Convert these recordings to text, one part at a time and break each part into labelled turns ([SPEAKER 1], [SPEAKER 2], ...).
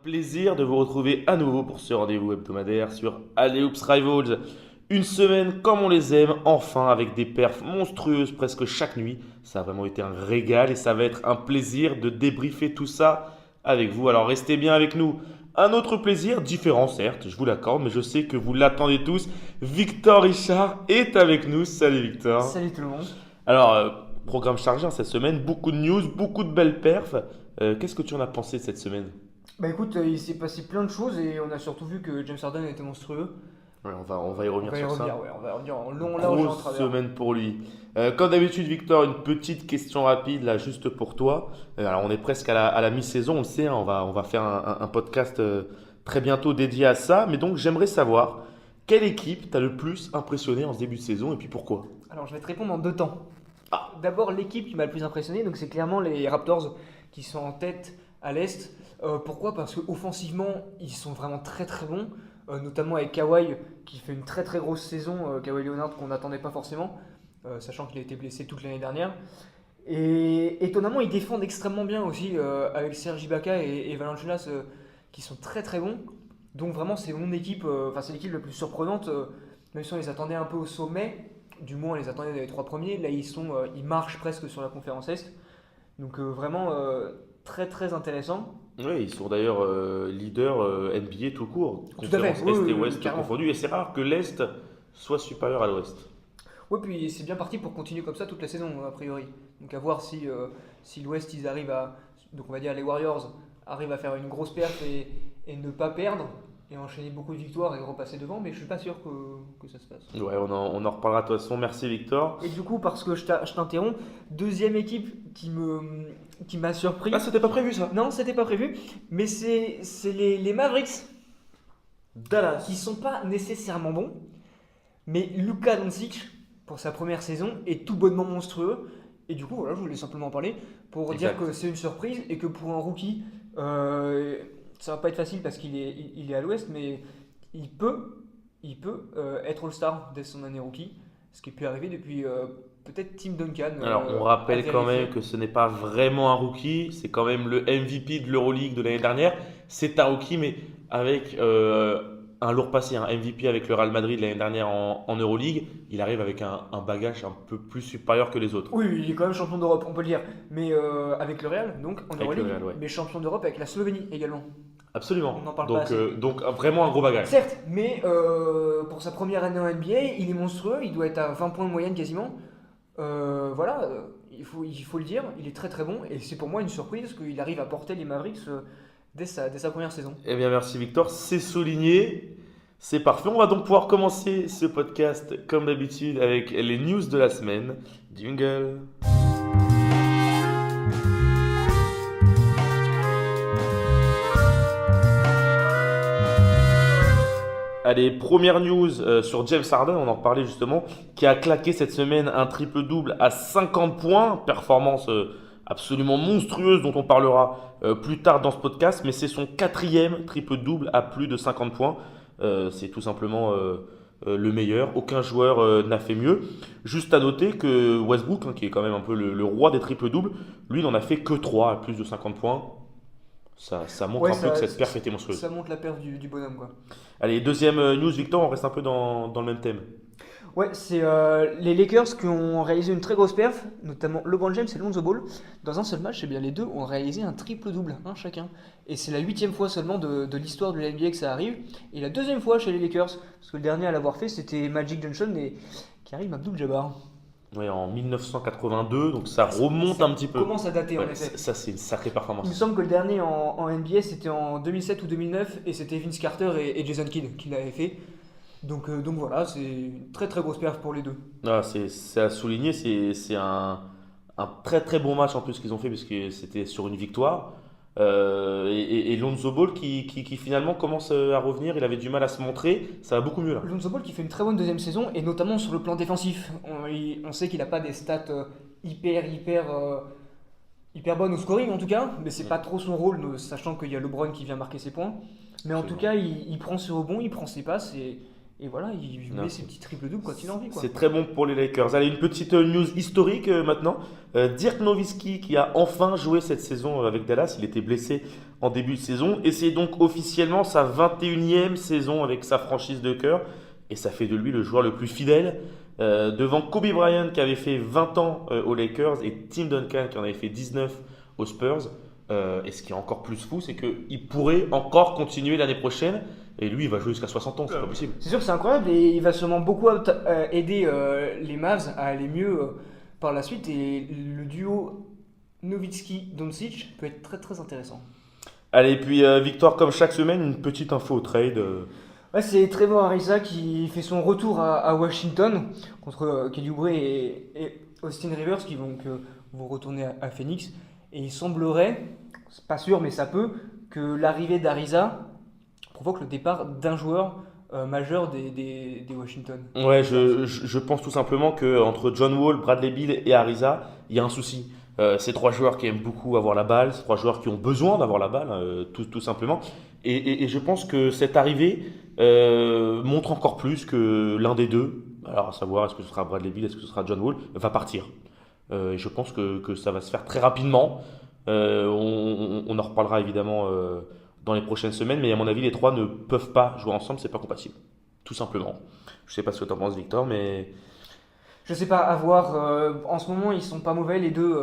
[SPEAKER 1] Plaisir de vous retrouver à nouveau pour ce rendez-vous hebdomadaire sur Alley-Oops Rivals. Une semaine comme on les aime, enfin avec des perfs monstrueuses presque chaque nuit. Ça a vraiment été un régal et ça va être un plaisir de débriefer tout ça avec vous. Alors restez bien avec nous. Un autre plaisir, différent certes, je vous l'accorde, mais je sais que vous l'attendez tous. Victor Richard est avec nous. Salut Victor.
[SPEAKER 2] Salut tout le monde.
[SPEAKER 1] Alors, programme chargé cette semaine, beaucoup de news, beaucoup de belles perfs. Qu'est-ce que tu en as pensé de cette semaine?
[SPEAKER 2] Bah écoute, il s'est passé plein de choses et on a surtout vu que James Harden était monstrueux.
[SPEAKER 1] Ouais, on va y
[SPEAKER 2] On
[SPEAKER 1] revenir
[SPEAKER 2] va y
[SPEAKER 1] sur
[SPEAKER 2] revenir,
[SPEAKER 1] ça.
[SPEAKER 2] ouais, on va y revenir en long, large et en
[SPEAKER 1] Grosse
[SPEAKER 2] travers.
[SPEAKER 1] semaine pour lui. Comme d'habitude, Victor, une petite question rapide là, juste pour toi. Alors, on est presque à la mi-saison, on le sait, hein, on va faire un podcast très bientôt dédié à ça. Mais donc, j'aimerais savoir quelle équipe t'a le plus impressionné en ce début de saison et puis pourquoi?
[SPEAKER 2] Alors je vais te répondre en deux temps.
[SPEAKER 1] Ah,
[SPEAKER 2] D'abord l'équipe qui m'a le plus impressionné, donc c'est clairement les Raptors qui sont en tête à l'Est. Pourquoi? Parce qu'offensivement, ils sont vraiment très très bons, notamment avec Kawhi qui fait une très très grosse saison, Kawhi Leonard qu'on n'attendait pas forcément, sachant qu'il a été blessé toute l'année dernière. Et étonnamment, ils défendent extrêmement bien aussi avec Serge Ibaka et Valanciunas qui sont très très bons. Donc vraiment, c'est mon équipe, enfin c'est l'équipe la plus surprenante, même si on les attendait un peu au sommet, du moins on les attendait dans les trois premiers. Là, ils marchent presque sur la conférence Est. Donc vraiment très très intéressant.
[SPEAKER 1] oui, ils sont d'ailleurs leaders NBA tout court,
[SPEAKER 2] Tout à fait,
[SPEAKER 1] conférence
[SPEAKER 2] oui,
[SPEAKER 1] Est
[SPEAKER 2] oui,
[SPEAKER 1] et
[SPEAKER 2] oui,
[SPEAKER 1] Ouest
[SPEAKER 2] carrément.
[SPEAKER 1] confondus. Et c'est rare que l'Est soit supérieur à l'Ouest.
[SPEAKER 2] Ouais, puis c'est bien parti pour continuer comme ça toute la saison, a priori. Donc à voir si l'Ouest, ils arrivent à. Donc on va dire les Warriors arrivent à faire une grosse perf et ne pas perdre, et enchaîner beaucoup de victoires et repasser devant, mais je suis pas sûr que ça se passe.
[SPEAKER 1] Ouais, on en reparlera de toute façon. Merci Victor.
[SPEAKER 2] Et du coup, parce que je t'interromps, deuxième équipe qui m'a surpris.
[SPEAKER 1] Ah, c'était pas prévu ça.
[SPEAKER 2] Non, c'était pas prévu, mais c'est les Mavericks
[SPEAKER 1] Dallas.
[SPEAKER 2] qui sont pas nécessairement bons, mais Luka Doncic, pour sa première saison, est tout bonnement monstrueux. Et du coup, voilà, je voulais simplement en parler pour dire
[SPEAKER 1] Exact.
[SPEAKER 2] que c'est une surprise et que pour un rookie, ça va pas être facile parce qu'il est à l'ouest, mais il peut être All-Star dès son année rookie, ce qui est pu arriver depuis peut-être Tim Duncan.
[SPEAKER 1] Alors, on
[SPEAKER 2] À
[SPEAKER 1] rappelle quand
[SPEAKER 2] vérifier.
[SPEAKER 1] même que ce n'est pas vraiment un rookie, c'est quand même le MVP de l'Euroleague de l'année dernière. C'est un rookie, mais avec un lourd passé, un MVP avec le Real Madrid l'année dernière en Euroleague. Il arrive avec un bagage un peu plus supérieur que les autres.
[SPEAKER 2] Oui, il est quand même champion d'Europe, on peut le dire, mais avec le Real, donc en
[SPEAKER 1] Avec le
[SPEAKER 2] Euroleague,
[SPEAKER 1] Real, ouais.
[SPEAKER 2] mais champion d'Europe avec la Slovénie également.
[SPEAKER 1] Absolument.
[SPEAKER 2] On n'en parle pas assez.
[SPEAKER 1] Donc vraiment un gros bagage.
[SPEAKER 2] Certes, mais pour sa première année en NBA, il est monstrueux, il doit être à 20 points de moyenne quasiment. Voilà, il faut le dire, il est très très bon et c'est pour moi une surprise qu'il arrive à porter les Mavericks dès sa première saison.
[SPEAKER 1] Eh bien, merci Victor, c'est souligné. C'est parfait. On va donc pouvoir commencer ce podcast comme d'habitude avec les news de la semaine. Jingle. Allez, première news sur James Harden, on en parlait justement, qui a claqué cette semaine un triple-double à 50 points, performance absolument monstrueuse dont on parlera plus tard dans ce podcast, mais c'est son quatrième triple-double à plus de 50 points. C'est tout simplement le meilleur, aucun joueur n'a fait mieux. Juste à noter que Westbrook, hein, qui est quand même un peu le roi des triple-doubles, lui n'en a fait que 3 à plus de 50 points. Ça montre
[SPEAKER 2] Ouais,
[SPEAKER 1] un peu
[SPEAKER 2] ça,
[SPEAKER 1] que cette perf était monstrueuse.
[SPEAKER 2] ça montre la perf du bonhomme quoi.
[SPEAKER 1] Allez, deuxième news, Victor, on reste un peu dans le même thème.
[SPEAKER 2] Ouais, c'est les Lakers qui ont réalisé une très grosse perf, notamment LeBron James et Lonzo Ball. Dans un seul match, eh bien, les deux ont réalisé un triple-double, un chacun. Et c'est la 8e fois seulement de l'histoire de la NBA que ça arrive. Et la deuxième fois chez les Lakers, parce que le dernier à l'avoir fait, c'était Magic Johnson et Karim Abdul-Jabbar.
[SPEAKER 1] Ouais, en 1982, donc ça remonte un petit peu.
[SPEAKER 2] Commence à dater en
[SPEAKER 1] Ouais,
[SPEAKER 2] effet.
[SPEAKER 1] ça, c'est une sacrée
[SPEAKER 2] Il me
[SPEAKER 1] performance.
[SPEAKER 2] semble que le dernier en NBA c'était en 2007 ou 2009 et c'était Vince Carter et Jason Kidd qui l'avaient fait. Donc voilà, c'est une très très grosse perf pour les deux.
[SPEAKER 1] Ah, c'est à souligner, c'est un très très bon match en plus qu'ils ont fait, puisque c'était sur une victoire. Et Lonzo Ball qui finalement commence à revenir, il avait du mal à se montrer, ça va beaucoup mieux là.
[SPEAKER 2] Lonzo Ball qui fait une très bonne deuxième saison et notamment sur le plan défensif. On sait qu'il n'a pas des stats hyper bonnes au scoring en tout cas, mais c'est pas trop son rôle, sachant qu'il y a LeBron qui vient marquer ses points. Mais en tout
[SPEAKER 1] Absolument.
[SPEAKER 2] cas, il prend ses rebonds, il prend ses passes Et voilà, il
[SPEAKER 1] Non,
[SPEAKER 2] met ses petits triples-doubles quand il a envie, quoi.
[SPEAKER 1] c'est très bon pour les Lakers. Allez, une petite news historique maintenant. Dirk Nowitzki, qui a enfin joué cette saison avec Dallas, il était blessé en début de saison, et c'est donc officiellement sa 21e saison avec sa franchise de cœur, et ça fait de lui le joueur le plus fidèle, devant Kobe Bryant qui avait fait 20 ans aux Lakers, et Tim Duncan qui en avait fait 19 aux Spurs. Et ce qui est encore plus fou, c'est qu'il pourrait encore continuer l'année prochaine, et lui, il va jouer jusqu'à 60 ans, c'est pas possible.
[SPEAKER 2] C'est sûr que c'est incroyable et il va sûrement beaucoup aider les Mavs à aller mieux par la suite. Et le duo Nowitzki-Doncic peut être très très intéressant.
[SPEAKER 1] Allez, et puis victoire comme chaque semaine, une petite info au trade.
[SPEAKER 2] Ouais, c'est Trevor Ariza qui fait son retour à Washington contre Kelly Oubre et Austin Rivers qui vont retourner à Phoenix. Et il semblerait, c'est pas sûr mais ça peut, que l'arrivée d'Ariza provoque le départ d'un joueur majeur des Washington.
[SPEAKER 1] Ouais, je pense tout simplement que entre John Wall, Bradley Beal et Ariza, il y a un souci. C'est trois joueurs qui aiment beaucoup avoir la balle, c'est trois joueurs qui ont besoin d'avoir la balle, tout simplement. Et je pense que cette arrivée montre encore plus que l'un des deux, alors à savoir est-ce que ce sera Bradley Beal, est-ce que ce sera John Wall, va partir. Et je pense que ça va se faire très rapidement. On en reparlera évidemment dans les prochaines semaines, mais à mon avis, les trois ne peuvent pas jouer ensemble, c'est pas compatible. Tout simplement. Je sais pas ce que tu en penses, Victor, mais
[SPEAKER 2] Je sais pas, à voir. En ce moment, ils sont pas mauvais, les deux,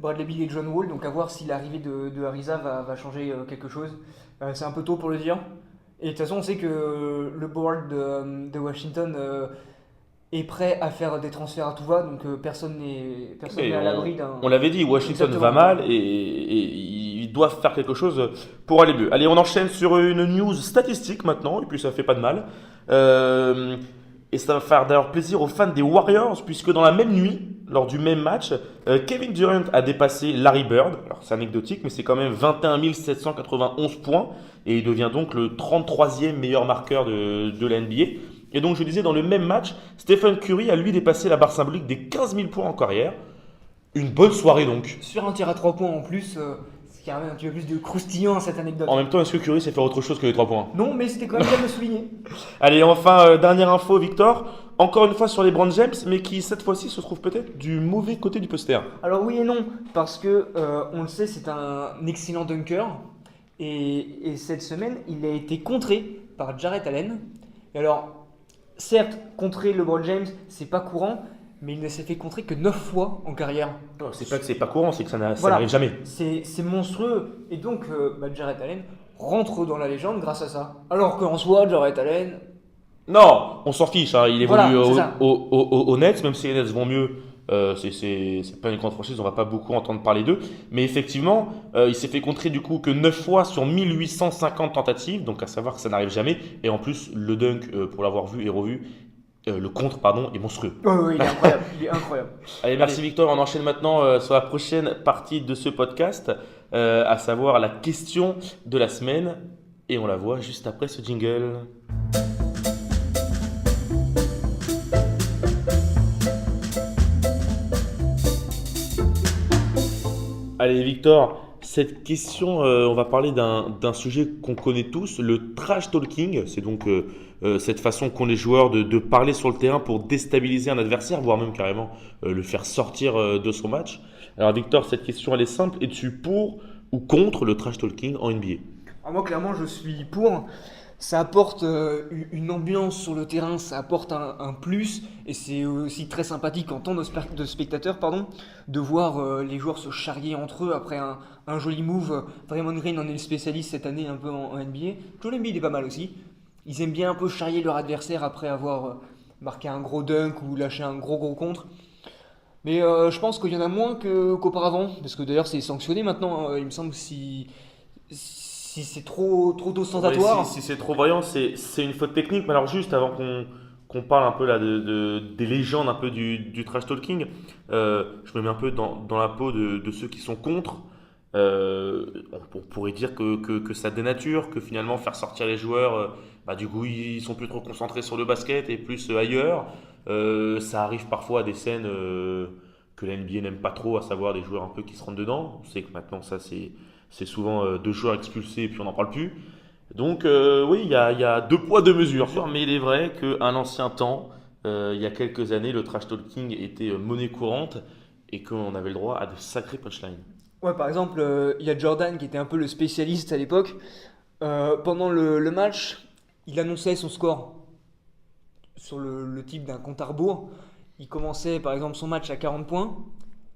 [SPEAKER 2] Bradley Beal et John Wall. Donc, à voir si l'arrivée de Ariza va changer quelque chose. C'est un peu tôt pour le dire. Et de toute façon, on sait que le board de Washington est prêt à faire des transferts à tout va. Donc, personne n'est
[SPEAKER 1] et
[SPEAKER 2] à l'abri d'un.
[SPEAKER 1] on l'avait dit, Washington va
[SPEAKER 2] Exactement.
[SPEAKER 1] mal et ils doivent faire quelque chose pour aller mieux. Allez, on enchaîne sur une news statistique maintenant, et puis ça fait pas de mal. Euh, et ça va faire d'ailleurs plaisir aux fans des Warriors, puisque dans la même nuit, lors du même match, Kevin Durant a dépassé Larry Bird. Alors c'est anecdotique, mais c'est quand même 21 791 points, et il devient donc le 33e meilleur marqueur de la NBA. Et donc je disais, dans le même match, Stephen Curry a lui dépassé la barre symbolique des 15 000 points en carrière. Une bonne soirée donc.
[SPEAKER 2] Sur un tir à 3 points en plus, ce qui ramène un petit peu plus de croustillant à cette anecdote.
[SPEAKER 1] En même temps, est-ce que Curry sait faire autre chose que les 3 points?
[SPEAKER 2] Non, mais c'était quand même bien de le souligner.
[SPEAKER 1] Allez, enfin, dernière info, Victor. Encore une fois sur les LeBron James, mais qui cette fois-ci se trouve peut-être du mauvais côté du poster.
[SPEAKER 2] Alors oui et non, parce que on le sait, c'est un excellent dunker. Et cette semaine, il a été contré par Jarrett Allen. Et alors, certes, contrer LeBron James, c'est pas courant, mais il ne s'est fait contrer que 9 fois en carrière.
[SPEAKER 1] Non, c'est pas que c'est pas courant, c'est que ça
[SPEAKER 2] Voilà.
[SPEAKER 1] n'arrive jamais.
[SPEAKER 2] C'est monstrueux. Et donc, Jarrett Allen rentre dans la légende grâce à ça. Alors qu'en soi, Jarrett Allen,
[SPEAKER 1] Non, on s'en fiche, hein, il évolue
[SPEAKER 2] Voilà, c'est ça.
[SPEAKER 1] aux Nets, même si les Nets vont mieux. C'est pas une grande franchise, on va pas beaucoup entendre parler d'eux. Mais effectivement, il s'est fait contrer du coup que 9 fois sur 1850 tentatives, donc à savoir que ça n'arrive jamais. Et en plus, le dunk, pour l'avoir vu et revu, le contre, pardon, est monstrueux.
[SPEAKER 2] il est incroyable. Il est incroyable.
[SPEAKER 1] Allez, merci
[SPEAKER 2] Allez.
[SPEAKER 1] Victor. On enchaîne maintenant sur la prochaine partie de ce podcast, à savoir la question de la semaine. Et on la voit juste après ce jingle. Allez Victor, cette question, on va parler d'un sujet qu'on connaît tous, le trash talking. C'est donc cette façon qu'ont les joueurs de parler sur le terrain pour déstabiliser un adversaire, voire même carrément le faire sortir de son match. Alors Victor, cette question elle est simple. Es-tu pour ou contre le trash talking en NBA?
[SPEAKER 2] Alors moi, clairement, je suis pour. Ça apporte une ambiance sur le terrain, ça apporte un plus, et c'est aussi très sympathique en tant de spectateur, pardon, de voir les joueurs se charrier entre eux après un joli move. Draymond Green en est le spécialiste cette année un peu en NBA. Joel Embiid est pas mal aussi. Ils aiment bien un peu charrier leur adversaire après avoir marqué un gros dunk ou lâché un gros contre. Mais je pense qu'il y en a moins qu'auparavant, parce que d'ailleurs c'est sanctionné maintenant, il me semble, si c'est trop ostentatoire.
[SPEAKER 1] Ouais, si c'est trop voyant, c'est une faute technique. Mais alors juste avant qu'on parle un peu là des légendes un peu du trash talking, je me mets un peu dans la peau de ceux qui sont contre. On pourrait dire que ça dénature, que finalement faire sortir les joueurs, bah, du coup ils sont plus trop concentrés sur le basket et plus ailleurs. Ça arrive parfois à des scènes que la NBA n'aime pas trop, à savoir des joueurs un peu qui se rentrent dedans. On sait que maintenant ça c'est souvent deux joueurs expulsés et puis on n'en parle plus. Donc oui, il y a deux poids, deux mesures. Mais il est vrai qu'à l'ancien temps, il y a quelques années, le trash talking était monnaie courante et qu'on avait le droit à de sacrés punchlines.
[SPEAKER 2] Ouais, par exemple, il y a Jordan qui était un peu le spécialiste à l'époque. Pendant le match, il annonçait son score sur le type d'un compte à rebours. Il commençait par exemple son match à 40 points.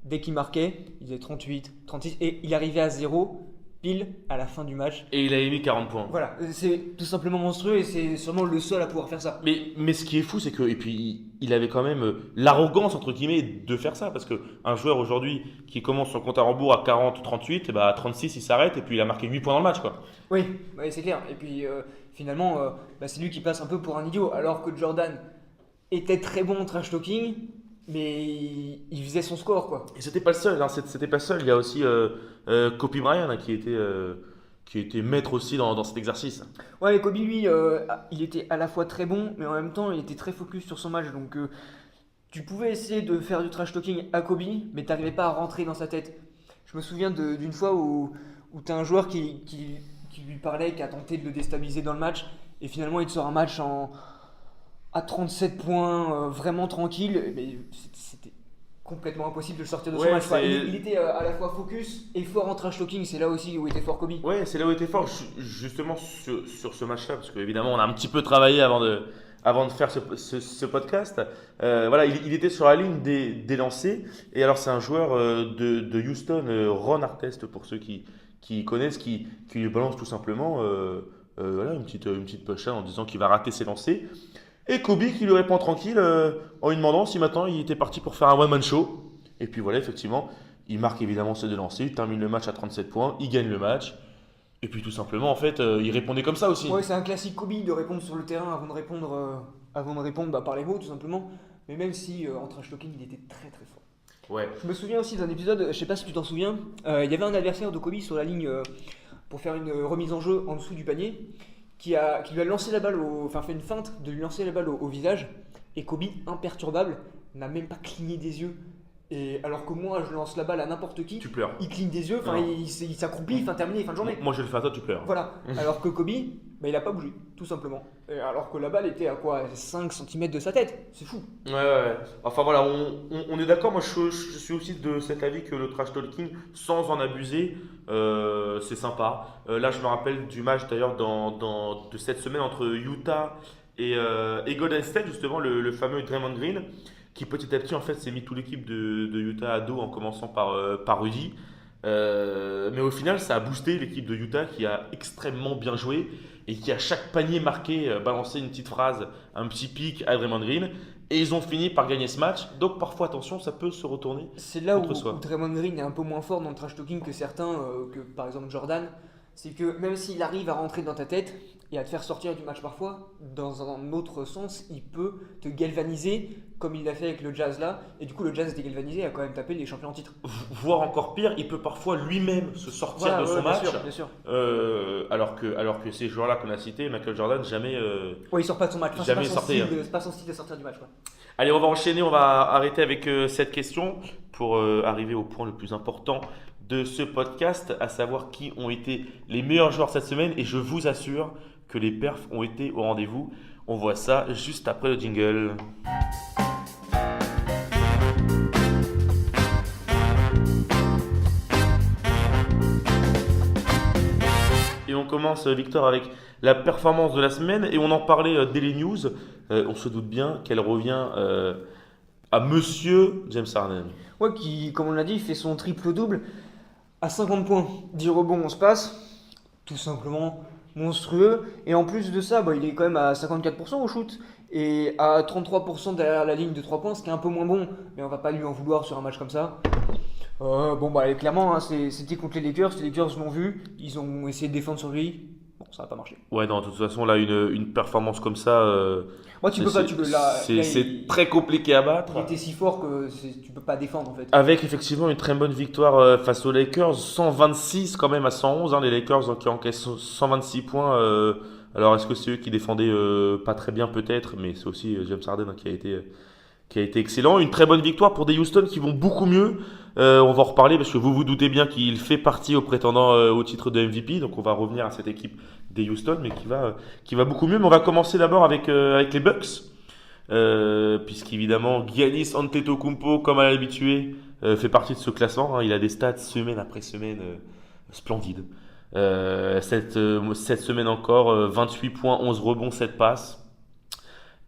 [SPEAKER 2] Dès qu'il marquait, il faisait 38, 36 et il arrivait à 0 pile à la fin du match.
[SPEAKER 1] Et il avait mis 40 points.
[SPEAKER 2] Voilà, c'est tout simplement monstrueux et c'est sûrement le seul à pouvoir faire ça.
[SPEAKER 1] Mais ce qui est fou, c'est que et puis il avait quand même l'arrogance entre guillemets de faire ça parce que un joueur aujourd'hui qui commence son compte à rebours à 40, 38, et bah à 36 il s'arrête et puis il a marqué 8 points dans le match quoi.
[SPEAKER 2] Oui, ouais, c'est clair. Et puis finalement, bah, c'est lui qui passe un peu pour un idiot alors que Jordan était très bon en trash talking, mais il faisait son score quoi.
[SPEAKER 1] Et c'était pas le seul, hein, c'était pas le seul. Il y a aussi Kobe Bryant hein, qui était maître aussi dans cet exercice.
[SPEAKER 2] Ouais, mais Kobe, lui, il était à la fois très bon, mais en même temps, il était très focus sur son match. Donc, tu pouvais essayer de faire du trash talking à Kobe, mais t'arrivais pas à rentrer dans sa tête. Je me souviens d'une fois où t'as un joueur qui lui parlait, qui a tenté de le déstabiliser dans le match, et finalement, il te sort un match à 37 points, vraiment tranquille. Mais c'était complètement impossible de le sortir de son
[SPEAKER 1] Ouais,
[SPEAKER 2] match, quoi.
[SPEAKER 1] c'est
[SPEAKER 2] Il était à la fois focus et fort en trash talking. C'est là aussi où était fort Kobe.
[SPEAKER 1] ouais, c'est là où il était fort justement sur ce match-là parce qu'évidemment on a un petit peu travaillé avant de faire ce podcast. Voilà, il était sur la ligne des lancers et alors c'est un joueur de Houston, Ron Artest pour ceux qui connaissent, qui lui balance tout simplement voilà, une petite punchline en disant qu'il va rater ses lancers. Et Kobe qui lui répond tranquille en lui demandant si maintenant il était parti pour faire un one-man show. Et puis voilà, effectivement, il marque évidemment ses deux lancers, il termine le match à 37 points, il gagne le match. Et puis tout simplement, en fait, il répondait comme ça aussi.
[SPEAKER 2] Ouais, c'est un classique Kobe de répondre sur le terrain avant de répondre bah, par les mots, tout simplement. Mais même si en trash talking, il était très très fort.
[SPEAKER 1] Ouais.
[SPEAKER 2] Je me souviens aussi d'un épisode, je sais pas si tu t'en souviens, il y avait un adversaire de Kobe sur la ligne pour faire une remise en jeu en dessous du panier, qui lui a lancé la balle, enfin fait une feinte de lui lancer la balle au visage. Et Kobe, imperturbable, n'a même pas cligné des yeux. Et alors que moi, je lance la balle à n'importe qui,
[SPEAKER 1] Tu pleures.
[SPEAKER 2] il cligne des yeux, enfin
[SPEAKER 1] Non.
[SPEAKER 2] il s'accroupit, fin terminé, fin de journée.
[SPEAKER 1] Moi, je le fais à toi, tu pleures.
[SPEAKER 2] Voilà. Alors que Kobe, bah, il a pas bougé, tout simplement. Et alors que la balle était à quoi 5 cm de sa tête. C'est fou.
[SPEAKER 1] Ouais. Enfin voilà, on est d'accord. Moi, je suis aussi de cet avis que le trash talking, sans en abuser, c'est sympa. Là, je me rappelle du match d'ailleurs de cette semaine entre Utah et Golden State, justement, le fameux Draymond Green, qui petit à petit en fait s'est mis toute l'équipe de Utah à dos en commençant par Rudy. Mais au final, ça a boosté l'équipe de Utah qui a extrêmement bien joué et qui à chaque panier marqué balançait une petite phrase, un petit pic à Draymond Green. Et ils ont fini par gagner ce match. Donc parfois, attention, ça peut se retourner
[SPEAKER 2] C'est là où
[SPEAKER 1] contre soi.
[SPEAKER 2] Draymond Green est un peu moins fort dans le trash talking que certains, que par exemple Jordan. C'est que même s'il arrive à rentrer dans ta tête et à te faire sortir du match parfois, dans un autre sens, il peut te galvaniser comme il l'a fait avec le Jazz là. Et du coup, le Jazz était galvanisé et a quand même tapé les champions en titre.
[SPEAKER 1] Voire encore pire, il peut parfois lui-même se sortir de son
[SPEAKER 2] bien
[SPEAKER 1] match.
[SPEAKER 2] sûr, bien sûr.
[SPEAKER 1] Alors que ces joueurs-là qu'on a cités, Michael Jordan, jamais.
[SPEAKER 2] Ouais, il sort pas de son match. Enfin,
[SPEAKER 1] Jamais sorti, hein.
[SPEAKER 2] c'est pas son style de sortir du match. Quoi.
[SPEAKER 1] Allez, on va enchaîner, on va arrêter avec cette question pour arriver au point le plus important de ce podcast, à savoir qui ont été les meilleurs joueurs cette semaine. Et je vous assure que les perfs ont été au rendez-vous. On voit ça juste après le jingle. Et on commence, Victor, avec la performance de la semaine. Et on en parlait dès les news. On se doute bien qu'elle revient à Monsieur James Harden.
[SPEAKER 2] Ouais, qui, comme on l'a dit, fait son triple-double à 50 points. 10 rebonds, on se passe. Tout simplement monstrueux. Et en plus de ça, bah, il est quand même à 54% au shoot. Et à 33% derrière la ligne de 3 points, ce qui est un peu moins bon. Mais on va pas lui en vouloir sur un match comme ça. Bon, bah, clairement, hein, c'était contre les Lakers. Les Lakers l'ont vu. Ils ont essayé de défendre sur lui. Bon, ça n'a pas marché.
[SPEAKER 1] Ouais, non, de toute façon, là, une performance comme ça,
[SPEAKER 2] Moi, tu peux pas.
[SPEAKER 1] c'est très compliqué à battre.
[SPEAKER 2] Il était si fort que tu peux pas défendre en fait.
[SPEAKER 1] Avec effectivement une très bonne victoire face aux Lakers, 126 quand même à 111. Hein, les Lakers qui encaissent 126 points. Alors, est-ce que c'est eux qui défendaient pas très bien peut-être, mais c'est aussi James Harden hein, qui a été excellent. Une très bonne victoire pour des Houston qui vont beaucoup mieux. On va en reparler parce que vous vous doutez bien qu'il fait partie aux prétendants au titre de MVP. Donc on va revenir à cette équipe des Houston, mais qui va beaucoup mieux. Mais on va commencer d'abord avec les Bucks. Puisqu'évidemment Giannis Antetokounmpo, comme à l'habitué, fait partie de ce classement. Il a des stats semaine après semaine splendides. Cette semaine encore, 28 points, 11 rebonds, 7 passes.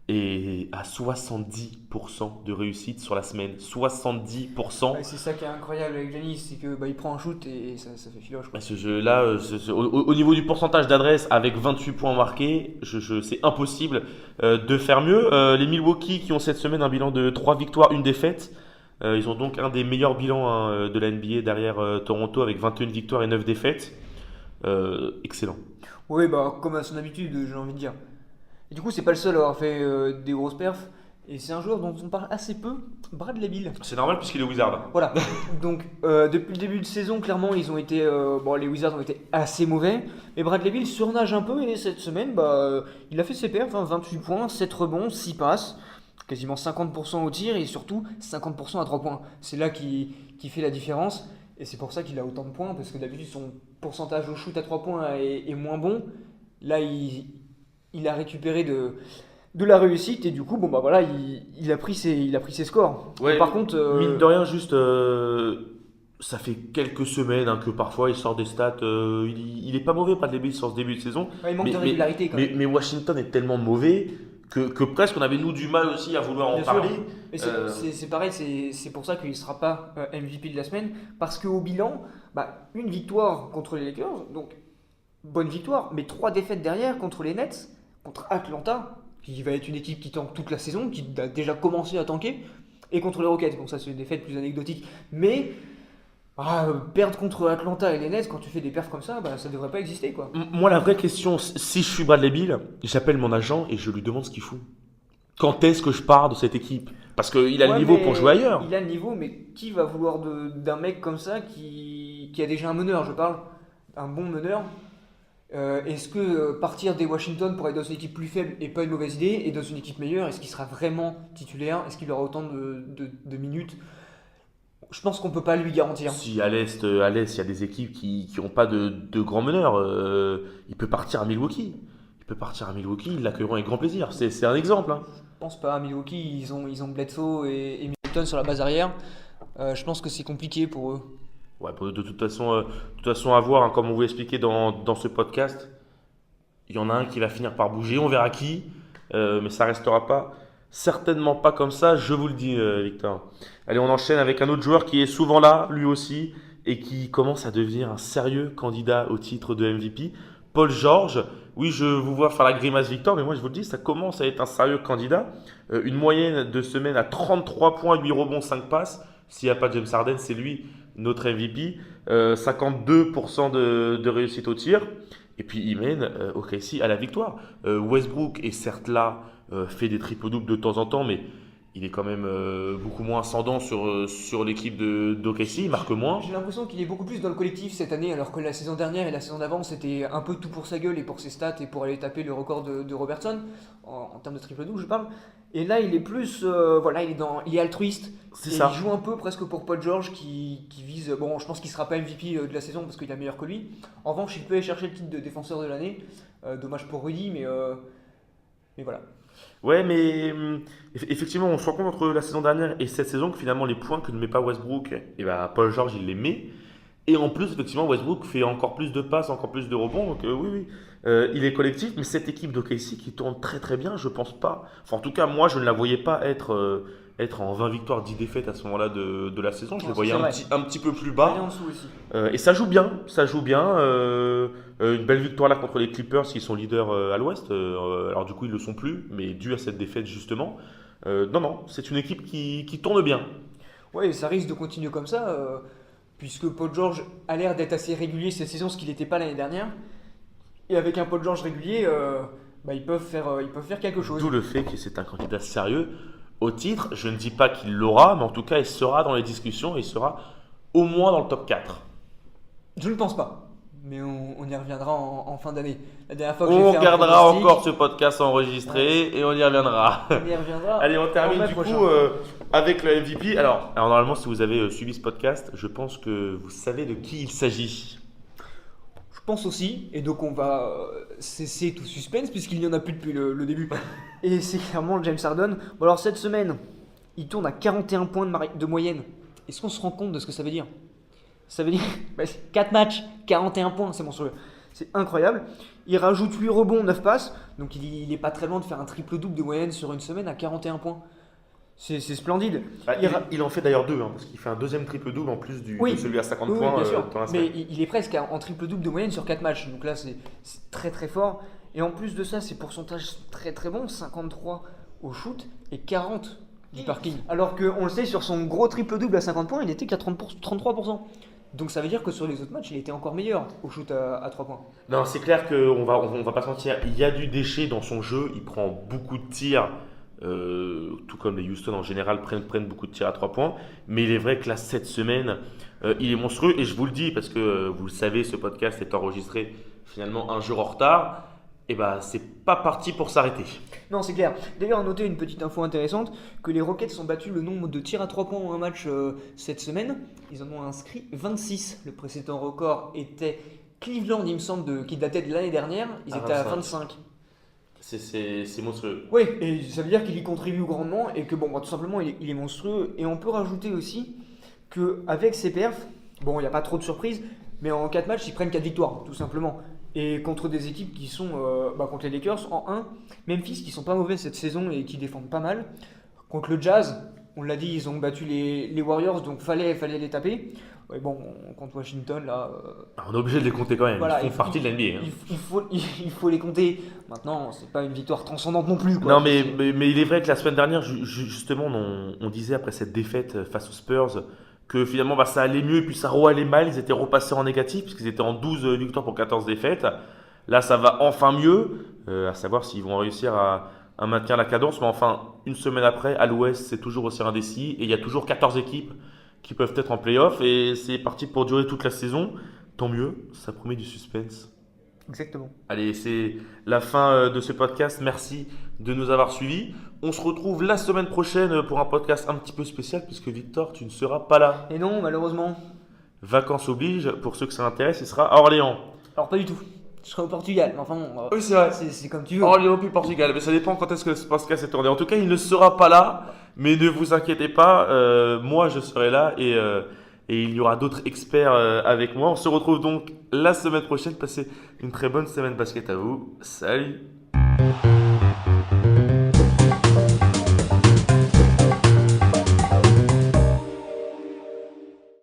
[SPEAKER 1] Et à 70% de réussite sur la semaine. 70%.
[SPEAKER 2] Ouais, c'est ça qui est incroyable avec Giannis, c'est que il prend un shoot et ça fait filoche, quoi.
[SPEAKER 1] Ce jeu-là, au niveau du pourcentage d'adresse, avec 28 points marqués, c'est impossible de faire mieux. Les Milwaukee qui ont cette semaine un bilan de 3 victoires, 1 défaite. Ils ont donc un des meilleurs bilans de la NBA derrière Toronto avec 21 victoires et 9 défaites. Excellent.
[SPEAKER 2] Oui, comme à son habitude, j'ai envie de dire. Et du coup, c'est pas le seul à avoir fait des grosses perfs. Et c'est un joueur dont on parle assez peu, Bradley Beal.
[SPEAKER 1] C'est normal puisqu'il est Wizard.
[SPEAKER 2] Voilà. Donc, depuis le début de saison, clairement, les Wizards ont été assez mauvais. Mais Bradley Beal surnage un peu et cette semaine, il a fait ses perfs, 28 points, 7 rebonds, 6 passes, quasiment 50% au tir et surtout 50% à 3 points. C'est là qui fait la différence. Et c'est pour ça qu'il a autant de points, parce que d'habitude, son pourcentage au shoot à 3 points est moins bon. Là, il a récupéré de la réussite et du coup il a pris ses scores.
[SPEAKER 1] Ouais,
[SPEAKER 2] par contre
[SPEAKER 1] mine de rien, juste ça fait quelques semaines que parfois il sort des stats, il est pas mauvais pas de début sur ce début de saison,
[SPEAKER 2] il manque de régularité quand même.
[SPEAKER 1] Mais Washington est tellement mauvais que presque on avait nous du mal aussi à vouloir en parler.
[SPEAKER 2] Mais c'est pareil, c'est pour ça qu'il ne sera pas MVP de la semaine, parce qu'au bilan, une victoire contre les Lakers, donc bonne victoire, mais 3 défaites derrière contre les Nets, contre Atlanta, qui va être une équipe qui tanque toute la saison, qui a déjà commencé à tanker, et contre les Rockets. Bon, ça c'est une défaite plus anecdotique, mais perdre contre Atlanta et les Nets quand tu fais des perfs comme ça, ça devrait pas exister, quoi.
[SPEAKER 1] Moi, la vraie question, si je suis Bradley Beal, j'appelle mon agent et je lui demande ce qu'il fout. Quand est-ce que je pars de cette équipe? Parce qu'il a le niveau pour jouer ailleurs.
[SPEAKER 2] Il a le niveau, mais qui va vouloir d'un mec comme ça qui a déjà un meneur, je parle, un bon meneur? Est-ce que partir des Washington pour être dans une équipe plus faible n'est pas une mauvaise idée, et dans une équipe meilleure, est-ce qu'il sera vraiment titulaire? Est-ce qu'il aura autant de minutes? Je pense qu'on peut pas lui garantir.
[SPEAKER 1] Si à l'Est, il y a des équipes qui n'ont pas de grands meneurs, il peut partir à Milwaukee. Ils l'accueilleront avec grand plaisir. C'est un exemple. Hein.
[SPEAKER 2] Je pense pas. À Milwaukee, ils ont Bledsoe et Middleton sur la base arrière. Je pense que c'est compliqué pour eux.
[SPEAKER 1] Ouais, de toute façon, à voir, hein, comme on vous l'expliquait dans ce podcast, il y en a un qui va finir par bouger, on verra qui, mais ça restera certainement pas comme ça, je vous le dis, Victor. Allez, on enchaîne avec un autre joueur qui est souvent là, lui aussi, et qui commence à devenir un sérieux candidat au titre de MVP, Paul George. Oui, je vous vois faire la grimace, Victor, mais moi je vous le dis, ça commence à être un sérieux candidat. Une moyenne de semaine à 33 points, 8 rebonds, 5 passes. S'il n'y a pas James Harden, c'est lui notre MVP, 52% de réussite au tir, et puis il mène OKC à la victoire. Westbrook est certes là, fait des triples-doubles de temps en temps, mais il est quand même beaucoup moins ascendant sur l'équipe d'OKC, il marque moins.
[SPEAKER 2] J'ai l'impression qu'il est beaucoup plus dans le collectif cette année, alors que la saison dernière et la saison d'avant, c'était un peu tout pour sa gueule et pour ses stats et pour aller taper le record de Robertson, en termes de triple-double, je parle. Et là, il est plus, il est altruiste.
[SPEAKER 1] C'est ça.
[SPEAKER 2] Il joue un peu presque pour Paul George qui vise. Bon, je pense qu'il sera pas MVP de la saison parce qu'il est meilleur que lui. En revanche, il peut aller chercher le titre de défenseur de l'année. Dommage pour Rudy, mais voilà.
[SPEAKER 1] Ouais, mais effectivement, on se rend compte entre la saison dernière et cette saison que finalement les points que ne met pas Westbrook, et Paul George il les met. Et en plus, effectivement, Westbrook fait encore plus de passes, encore plus de rebonds. Donc oui, il est collectif. Mais cette équipe d'OKC qui tourne très très bien, je pense pas. Enfin, en tout cas, moi, je ne la voyais pas être en 20 victoires, 10 défaites à ce moment-là de la saison. Je les voyais un petit peu plus bas.
[SPEAKER 2] En dessous aussi.
[SPEAKER 1] Et ça joue bien. Une belle victoire là contre les Clippers qui sont leaders à l'ouest. Alors du coup, ils ne le sont plus, mais dû à cette défaite justement. Non, c'est une équipe qui tourne bien.
[SPEAKER 2] Ouais, ça risque de continuer comme ça. Puisque Paul George a l'air d'être assez régulier cette saison, ce qu'il n'était pas l'année dernière. Et avec un Paul George régulier, ils peuvent faire quelque chose.
[SPEAKER 1] D'où le fait que c'est un candidat sérieux au titre. Je ne dis pas qu'il l'aura, mais en tout cas, il sera dans les discussions et il sera au moins dans le top 4.
[SPEAKER 2] Je ne pense pas. mais on y reviendra en fin d'année. La dernière fois que
[SPEAKER 1] On
[SPEAKER 2] j'ai fait un
[SPEAKER 1] gardera
[SPEAKER 2] pronostic,
[SPEAKER 1] encore ce podcast enregistré et on y reviendra.
[SPEAKER 2] on y reviendra.
[SPEAKER 1] Allez, on termine
[SPEAKER 2] en mai
[SPEAKER 1] du
[SPEAKER 2] prochain.
[SPEAKER 1] coup avec le MVP. Alors, normalement, si vous avez suivi ce podcast, je pense que vous savez de qui il s'agit.
[SPEAKER 2] Je pense aussi, et donc on va cesser tout suspense puisqu'il n'y en a plus depuis le début. Et c'est clairement James Harden. Bon alors cette semaine, il tourne à 41 points de moyenne. Est-ce qu'on se rend compte de ce que ça veut dire? Ça veut dire 4 matchs, 41 points, c'est monstrueux. C'est incroyable. Il rajoute 8 rebonds, 9 passes. Donc il est pas très loin de faire un triple-double de moyenne sur une semaine à 41 points. C'est splendide.
[SPEAKER 1] Il en fait d'ailleurs deux, parce qu'il fait un deuxième triple-double en plus
[SPEAKER 2] Oui.
[SPEAKER 1] de celui à 50
[SPEAKER 2] Oui,
[SPEAKER 1] points
[SPEAKER 2] bien sûr.
[SPEAKER 1] dans la
[SPEAKER 2] Mais
[SPEAKER 1] semaine.
[SPEAKER 2] il est presque en triple-double de moyenne sur 4 matchs. Donc là, c'est très très fort. Et en plus de ça, ses pourcentages très très bons. 53 au shoot et 40 du parking. Alors qu'on le sait, sur son gros triple-double à 50 points, il était qu'à 33%. Donc ça veut dire que sur les autres matchs, il était encore meilleur au shoot à 3 points.
[SPEAKER 1] Non, c'est clair qu'on va pas se mentir, il y a du déchet dans son jeu, il prend beaucoup de tirs, tout comme les Houston en général prennent beaucoup de tirs à 3 points, mais il est vrai que là, cette semaine, il est monstrueux, et je vous le dis, parce que vous le savez, ce podcast est enregistré finalement un jour en retard, et bah c'est pas parti pour s'arrêter.
[SPEAKER 2] Non, c'est clair. D'ailleurs, notez une petite info intéressante, que les Rockets ont battu le nombre de tirs à 3 points en un match cette semaine. Ils en ont inscrit 26. Le précédent record était Cleveland, il me semble, qui datait de l'année dernière. Ils étaient à 25.
[SPEAKER 1] C'est monstrueux.
[SPEAKER 2] Oui, et ça veut dire qu'il y contribue grandement et que bon, tout simplement, il est monstrueux. Et on peut rajouter aussi qu'avec ses perfs, bon, il n'y a pas trop de surprises, mais en 4 matchs, ils prennent 4 victoires, tout simplement. Et contre des équipes qui sont, contre les Lakers en 1, Memphis qui sont pas mauvais cette saison et qui défendent pas mal. Contre le Jazz, on l'a dit, ils ont battu les Warriors, donc fallait les taper. Ouais, bon, contre Washington, là,
[SPEAKER 1] On est obligé de les compter quand même,
[SPEAKER 2] voilà,
[SPEAKER 1] ils font partie de l'NBA.
[SPEAKER 2] il faut les compter. Maintenant, c'est pas une victoire transcendante non plus, quoi.
[SPEAKER 1] Non, mais il est vrai que la semaine dernière, justement, on disait après cette défaite face aux Spurs que finalement ça allait mieux et puis ça allait mal. Ils étaient repassés en négatif puisqu'ils étaient en 12 victoires pour 14 défaites. Là, ça va enfin mieux, à savoir s'ils vont réussir à maintenir la cadence. Mais enfin, une semaine après, à l'Ouest, c'est toujours aussi indécis et il y a toujours 14 équipes qui peuvent être en playoff et c'est parti pour durer toute la saison. Tant mieux, ça promet du suspense.
[SPEAKER 2] Exactement.
[SPEAKER 1] Allez, c'est la fin de ce podcast. Merci de nous avoir suivis. On se retrouve la semaine prochaine pour un podcast un petit peu spécial puisque Victor, tu ne seras pas là.
[SPEAKER 2] Et non, malheureusement.
[SPEAKER 1] Vacances oblige. Pour ceux que ça intéresse, il sera à Orléans.
[SPEAKER 2] Alors, pas du tout. Je serai au Portugal, mais enfin, bon,
[SPEAKER 1] Oui, c'est vrai.
[SPEAKER 2] c'est comme tu veux.
[SPEAKER 1] Orléans puis Portugal. Mais ça dépend quand est-ce que ce podcast est tourné. En tout cas, il ne sera pas là. Mais ne vous inquiétez pas. Moi, je serai là et il y aura d'autres experts avec moi. On se retrouve donc la semaine prochaine. Passez une très bonne semaine basket à vous. Salut!